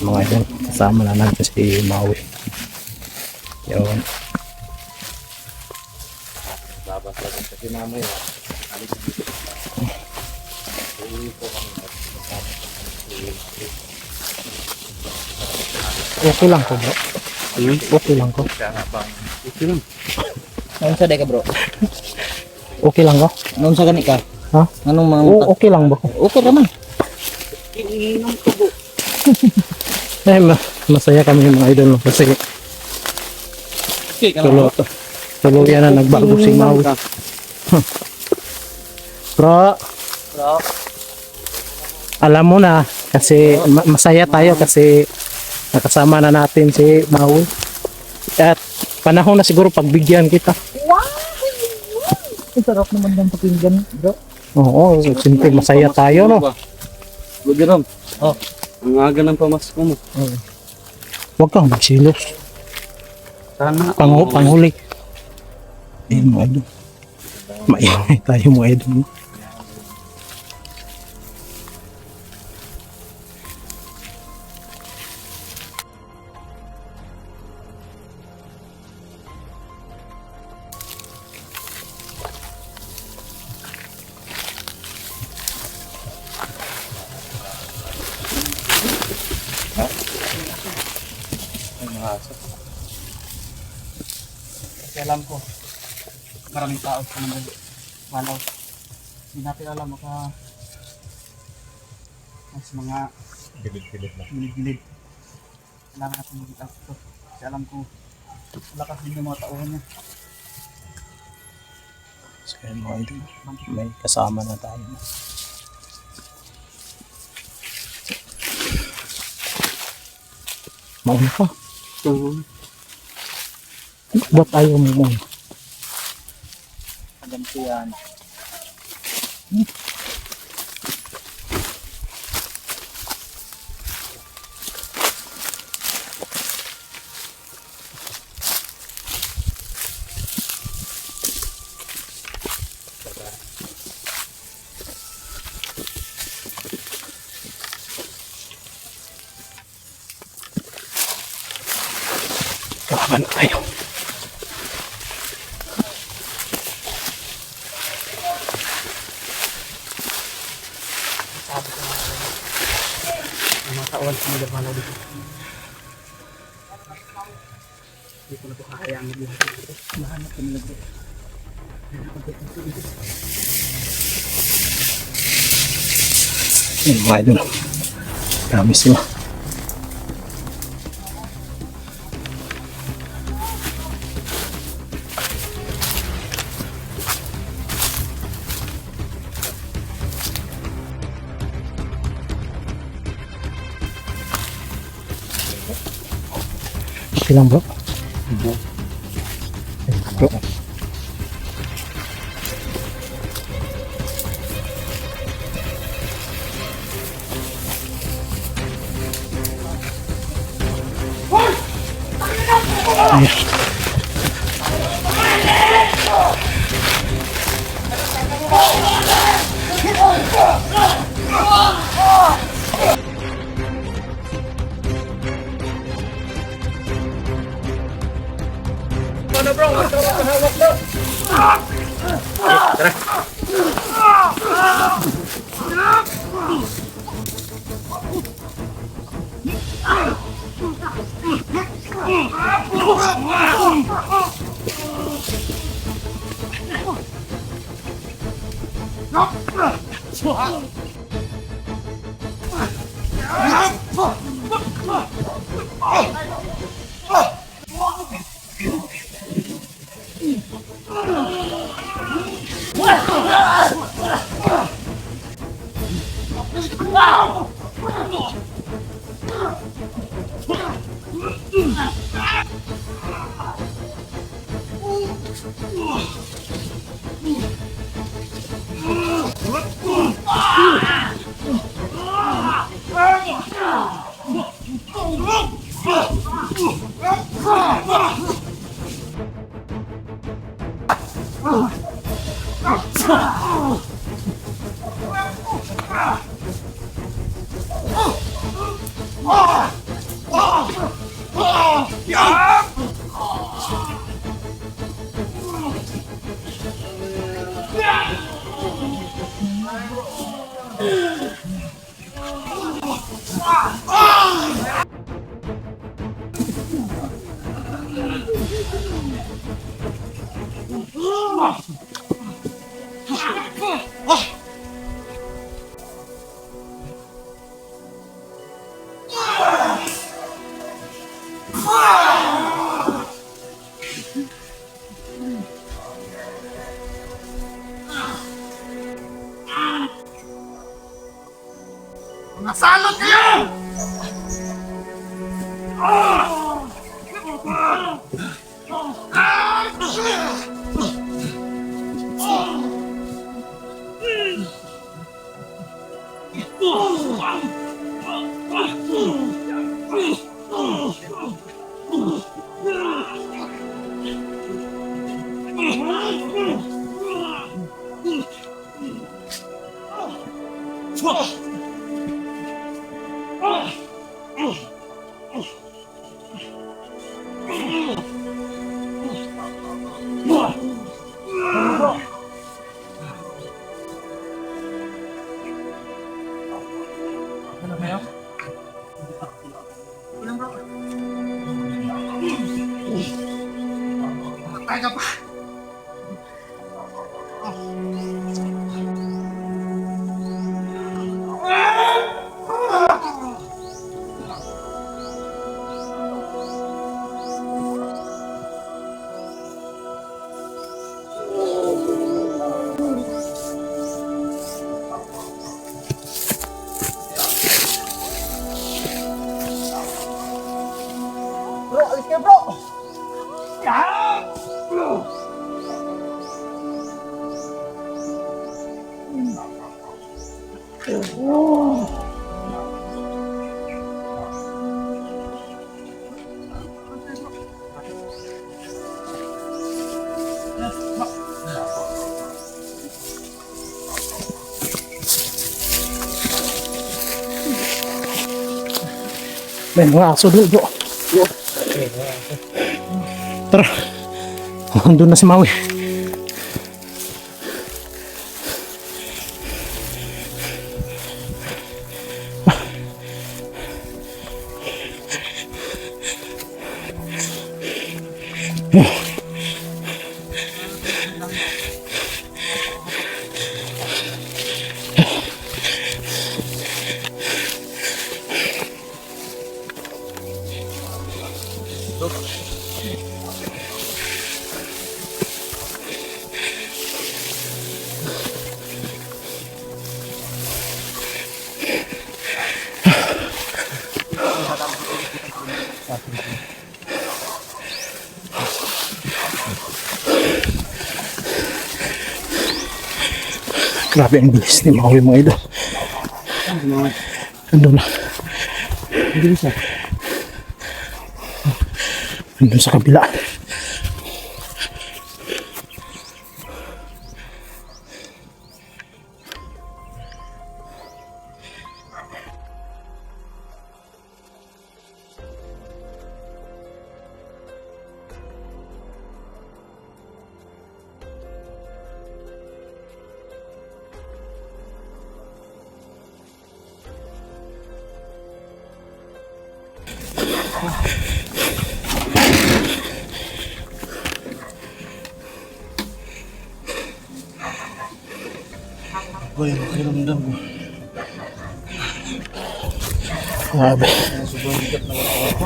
Mga idol, kasama na natin si Maui. Yun. Kasi mamaya Okay lang ko bro. Okay lang ko. okay lang. Anong sa ka bro? Okay lang ko. Anong sa gani ka? Ha? Anong mga Oo, okay lang ba? okay naman. Eh, masaya kami mga idol kasi tuluyan na nagbago si Maui. Bro, alam mo na kasi masaya tayo kasi nakasama na natin si Maui. At panahon na siguro pagbigyan kita. Ang sarap naman ng pakinggan bro. Oo, siyempre masaya tayo no. Budiram. Oh. Ang aga ng pamasko mo. Huwag kang magsilos. Sana. Panghuli. Eh, mga idol. Maingay tayo mga idol. Kasi alam ko, maraming tao sa naman walaw. Hindi natin alam mas mga gilid-gilid. Kailangan natin maging acto. Kasi alam ko, lakas din yung mga tauhan niya. So, yun, mga idol. May kasama na tayo. Mauna ka. Ba't ayaw mo muna? Ganito yan. Kalaban na tayo. Sabi ko nga yung mga tauhan sa mga walaw dito. Hindi ko na ito kakayaan dito. Mahanap ko nila dito. Yun, mga idol. Dami sila. Okay lang bro. Bro. Ayan. Nasalot kayo! Matay ka pa! Bro, alis kayo bro! May mga aso doon, bro. Tara. Andun na si Maui. Grabe ang bilis ni Maui mga idol. Andun na. Andun sa kabila. Boy, makiramdam mo. Grabe. Sobrang bigat na ako.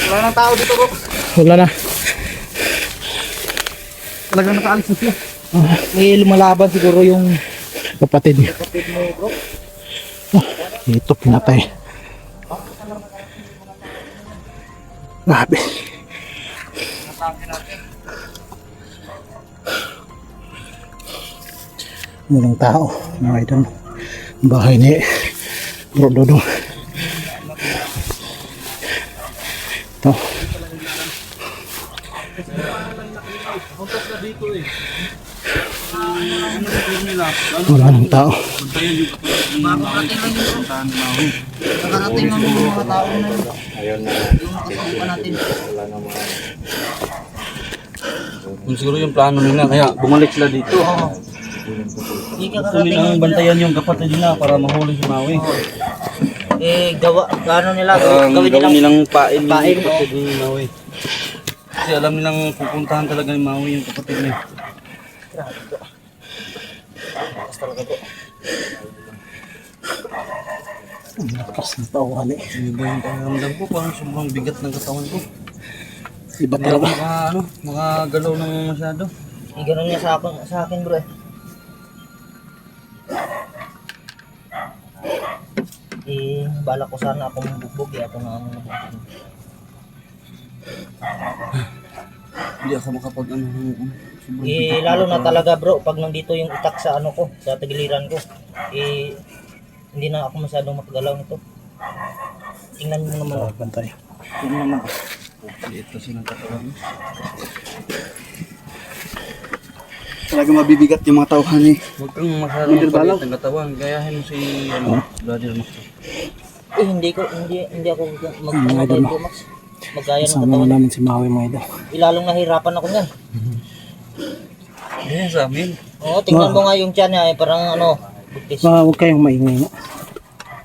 Wala nang tao dito bro. Wala na. Talagang nakaalis na sila. May lumalaban siguro yung Kapatid niya. kapatid mo bro. Ito pinatay. Grabe. Walang tao. Mga idol. Bahay ni Bro Dodo. Ito. Puntas na dito eh. Ano nila? Wala nang tao. Bantayan yung kapatid ni Maui. Puntahan ni Maui. Nakarating ang mga tao na yun. Ayun na. Yung nakasubukan natin. Wala naman. Kung siguro yung plano nila, kaya bumalik sila dito. Hindi ka Gusto karating nilang ang bantayan yung kapatid nila para mahuli si Maui. gawa, ano nila, Gawin gawin nilang nilang pain yung pain, kapatid ni Maui. Kasi alam nilang pupuntahan talaga ni Maui yung kapatid niya. Lakas ng tauhan eh. Ano ba yung pakiramdam ko? Parang sobrang bigat ng katawan ko. Iba Hindi ako talaga. makagalaw ng masyado. ganun niya sa akin bro eh. Bala ko sana ako mabugbog ako na ano. Hindi ako makapag ano. Sobrang Lalo na talaga bro, pag nandito yung itak sa ano ko, sa tagiliran ko, hindi na ako masyadong makagalaw nito. Tingnan mo naman. Bantay. Tingnan naman. Liit kasi ng katawan. Talaga mabibigat yung mga tauhan eh. Huwag kang masyadong magpalit ng katawan. Gayahin mo si Brother Max. Hindi ako magpapatay ko Max. Magkaya ng Kasama katawan. na namin si Maui mga idol. Ilalong nahirapan ako niyan. Ganyan sa amin. Oo, tingnan mo nga yung tiyan niya, parang ano, buktis. Huwag kayong maingay na.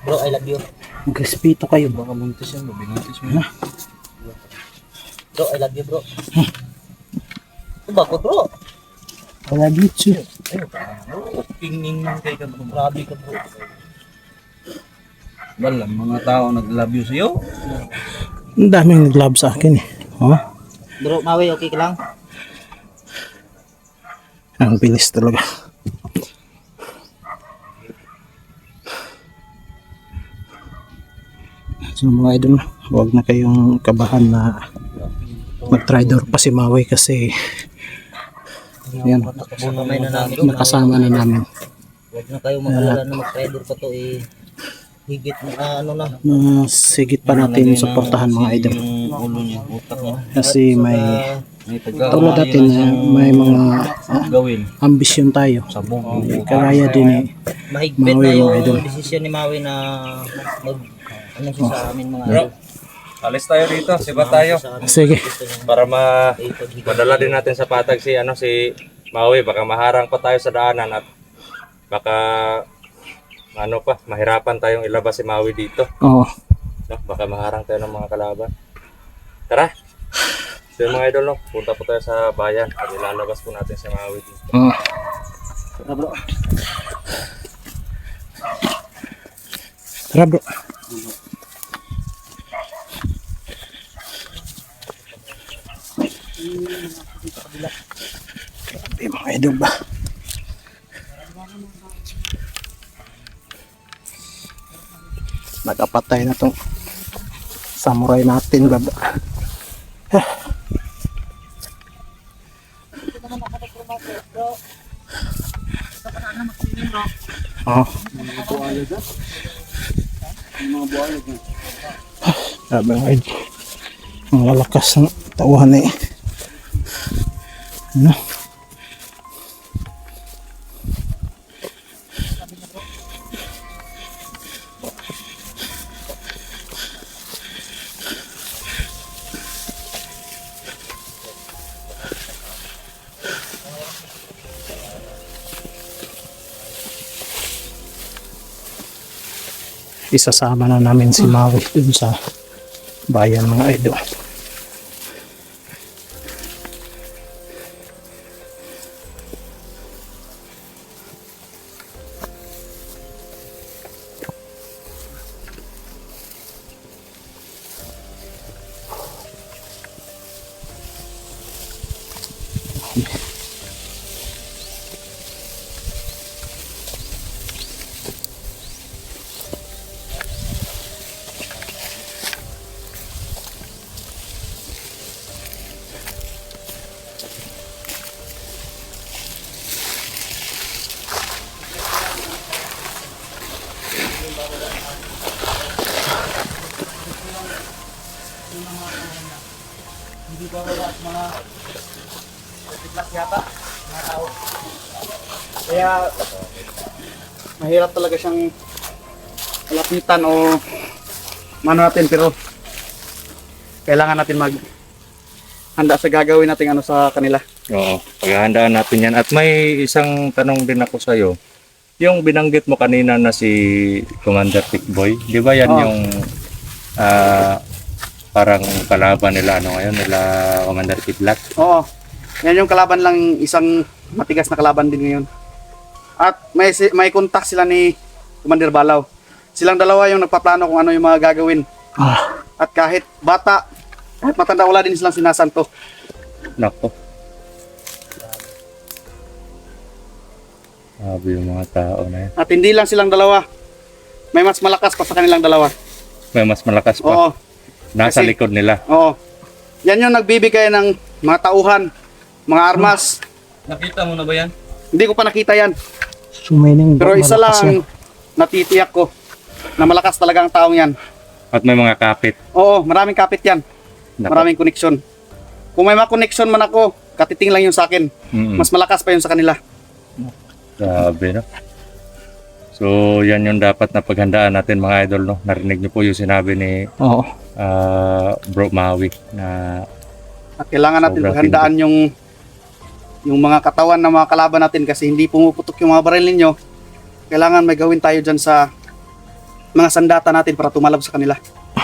Bro, I love you. Magrespeto kayo. Baka buntis yan, mabinantis mo. Bro, I love you bro. Bakit bro? I love you too. Tingin lang kay ka bro. Grabe ka bro. Balang mga tao nag-love you sa'yo. Ang daming nag-love sa akin eh. Oh, Bro, Maui, okay ka lang? ang bilis talaga. So mga idol, huwag na kayong kabahan na mag-tridor pa si Maui kasi yan, Kamay na namin. nakasama na namin. Huwag na kayo mag-alala na mag-trader pa to higit na ano na. Sigit pa natin suportahan mga idol Yung ulo niya, utak niya. kasi may May tulad natin may mga gawin. ambisyon tayo. Sabong. Kaya din eh. Mahigpit Maui, na mga yung idol. desisyon ni Maui na ano siya sa amin mga idol. Alis tayo dito, siba tayo. Sige. Para madala din natin sa patag si Maui. Baka maharang pa tayo sa daanan at baka mahirapan tayong ilabas si Maui dito. Oo. No? Baka maharang tayo ng mga kalaban. Tara! So yung mga idol, punta po tayo sa bayan at ilalabas po natin si Maui dito. Oo. Tara bro. Tara bro. Grabe mga idol ba? Nagapatay na tong samurai natin baba. Oh. Grabe mga idol. Ang lalakas ng tauhan eh. Ano? Isasama na namin si Maui dun sa bayan mga idol. mga biglas yata, mga tao. Kaya mahirap talaga siyang lapitan o mano natin, pero kailangan natin handa sa gagawin natin ano sa kanila. Oo, paghahandaan natin yan. At may isang tanong din ako sa'yo. Yung binanggit mo kanina na si Commander Tikboy, di ba yan Oo. yung parang kalaban nila ano ngayon, nila Commander Kidlat? Oo. Yan yung kalaban lang, isang matigas na kalaban din ngayon. At may contact sila ni Commander Balaw. Silang dalawa yung nagpaplano kung ano yung mga gagawin. At kahit bata, kahit matanda, wala din silang sinasanto. Nako. Sabi yung mga tao na yan. At hindi lang silang dalawa. May mas malakas pa sa kanilang dalawa. May mas malakas pa. Oo. Nasa kasi- likod nila. Oo. Yan yung nagbibigay ng mga tauhan, mga armas. Nakita mo na ba yan? Hindi ko pa nakita yan. Sumining. Pero isa malakas yan. lang natitiyak ko na malakas talaga ang taong yan. At may mga kapit. Oo, maraming kapit yan. Nako. Maraming koneksyon. Kung may mga koneksyon man ako, katiting lang yun sa akin. Mm-mm. Mas malakas pa yun sa kanila. Grabe, no? So, yan yung dapat na paghandaan natin mga idol, no? Narinig niyo po yung sinabi ni Oo. Bro Maui na At kailangan natin Sobrang paghandaan yung mga katawan ng mga kalaban natin kasi hindi pumuputok yung mga baril ninyo. Kailangan may gawin tayo dyan sa mga sandata natin para tumalab sa kanila.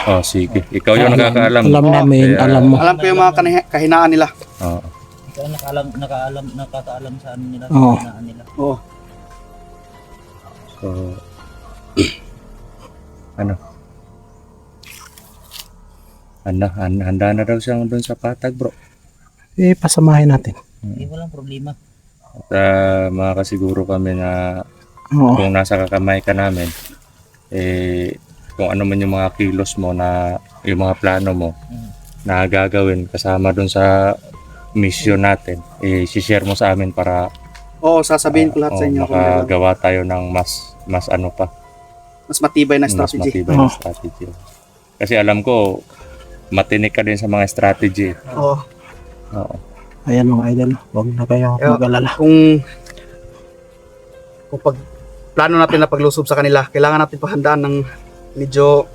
oh, sige. Ikaw yung nakakaalam. Alam namin, Kaya- alam mo. Alam ko yung mga kahinaan nila. Oo. Ikaw nakakaalam sa ano nila, Oo. kahinaan nila. Oo. So, ano? Handa na daw siyang doon sa patag, bro. Pasamahin natin. Hindi walang problema. At makakasiguro kami na Oo. kung nasa kakamay ka namin, kung ano man yung mga kilos mo na yung mga plano mo na gagawin kasama doon sa mission natin, i-share mo sa amin para Oo, sasabihin ko lahat sa inyo kung meron. makagawa tayo ng mas ano pa, Mas matibay na mas strategy. matibay na strategy. Kasi alam ko, matinik ka din sa mga strategy. Oo. Oo. Ayan mga idol, huwag na kayong Kaya- mag-alala. Kung pag plano natin na paglusob sa kanila, kailangan natin paghandaan ng medyo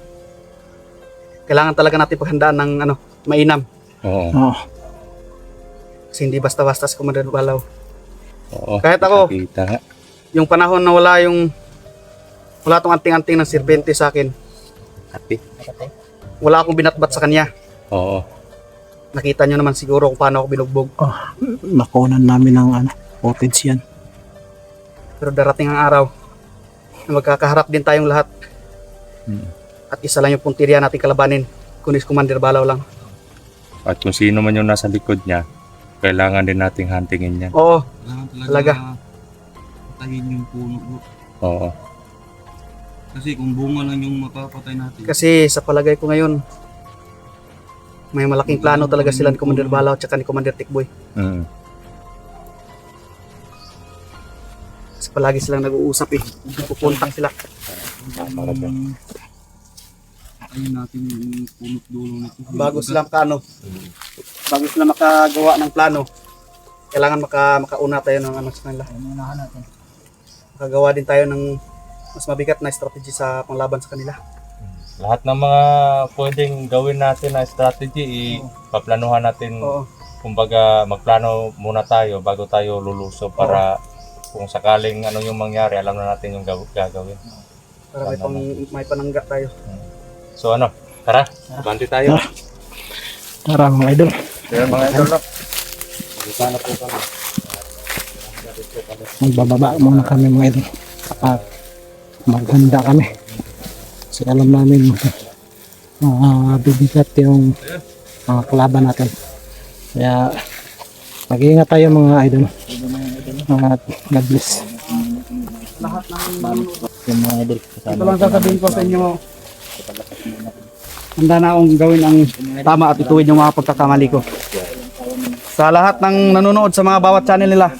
kailangan talaga natin paghandaan ng mainam. Oo. Oo. Kasi hindi basta-basta si Commander Balaw. Oo. Kahit ako. Kita nga. Yung panahon na wala tong anting-anting ng sirbente sa akin. Happy. Wala akong binatbat sa kanya. Oo. Nakita nyo naman siguro kung paano ako binugbog. Nakunan namin ng footage yan. Pero darating ang araw na magkakaharap din tayong lahat. Mm. At isa lang yung puntirya natin kalabanin. Kunis Commander Balaw lang. At kung sino man yung nasa likod niya, kailangan din nating huntingin yan. Oo, talaga. Patayin yung puno, bro. Oo. Kasi kung bunga lang yung mapapatay natin. Kasi sa palagay ko ngayon, may malaking plano talaga sila ni Commander Balaw at ni Commander Tikboy. Mm. Kasi palagi silang nag-uusap eh. Pupuntak sila. Para dyan. Patayin natin yung punot dulo nito. Bago sila bago sila makagawa ng plano, kailangan makauna tayo ng sa kanila. Makagawa din tayo ng mas mabigat na strategy sa panglaban sa kanila. Lahat ng mga pwedeng gawin natin na strategy, paplanuhan natin. Oo. Kumbaga, magplano muna tayo bago tayo lulusob para kung sakaling ano yung mangyari, alam na natin yung gagawin. Para may panangga tayo. So ano, tara, bandi tayo. Tara mga idol. Kaya mga idol, no? Sana po kami. Magbababa muna kami mga idol. Kapag maghanda kami. Kasi alam namin bibigat yung mga kalaban natin. Kaya mag-iingat tayo mga idol. At God bless. Lahat ng Yung mga idol. ito lang sasabihin ko sa inyo. Handa na akong gawin ang tama at ituwid yung mga pagkakamali ko. Sa lahat ng nanonood sa mga bawat channel nila,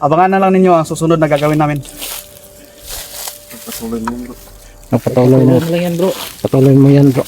abangan na lang ninyo ang susunod na gagawin namin. Patuloy mo yan bro. Patuloy mo yan bro.